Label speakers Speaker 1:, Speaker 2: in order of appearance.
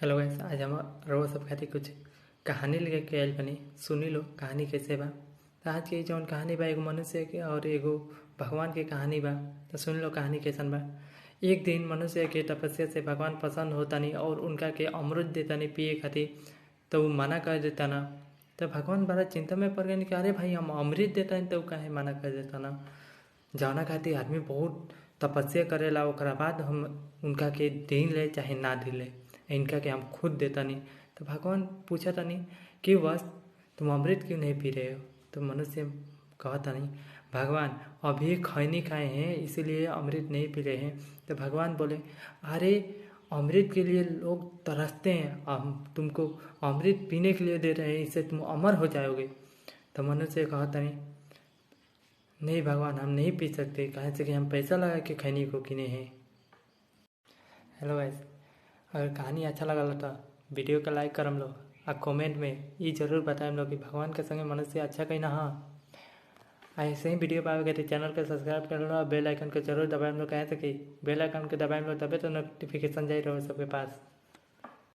Speaker 1: Hello guys, आज हम रउआ सब खातिर कुछ कहानी लेके के आइल बनी। सुनी लो कहानी कैसे बा। तो आज के जौन कहानी बा एगो मनुष्य के और एगो भगवान के कहानी बा। तो सुन लो कहानी कैसन बा। एक दिन मनुष्य के तपस्या से भगवान पसंद होतानी और उनका के अमृत देतानी पिए खातिर। तो वो मना कर देता ना। तो भगवान बड़ा चिंता में पड़ गए कि अरे भाई हम अमृत देतानी तो काहे मना कर देता ना। जौना खातिर आदमी बहुत तपस्या करेला ओकरा बाद हम उनका के दिन ले चाहे ना दिले, इनका के हम खुद देता नहीं। तो भगवान पूछा था नहीं कि बस तुम अमृत क्यों नहीं पी रहे हो। तो मनुष्य कहता नहीं भगवान अभी खैनी खाए हैं इसीलिए अमृत नहीं पी रहे हैं। तो भगवान बोले अरे अमृत के लिए लोग तरसते हैं, हम तुमको अमृत पीने के लिए दे रहे हैं, इससे तुम अमर हो जाओगे। तो मनुष्य कहता नहीं भगवान हम नहीं पी सकते, कहे से कि हम पैसा लगा के खैनी को किने हैं। हेलो गाइस, अगर कहानी अच्छा लगल तो वीडियो का लाइक करम लो और कमेंट में ये जरूर बताएं लो कि भगवान के संगे मनुष्य अच्छा कहीं ना। हाँ, ऐसे ही वीडियो पावे तो चैनल को सब्सक्राइब कर लो और बेल आइकन को जरूर दबाएं लो। कहे कि बेल आइकन को दबाएं लो तबे तो नोटिफिकेशन जाए रहो सबके पास।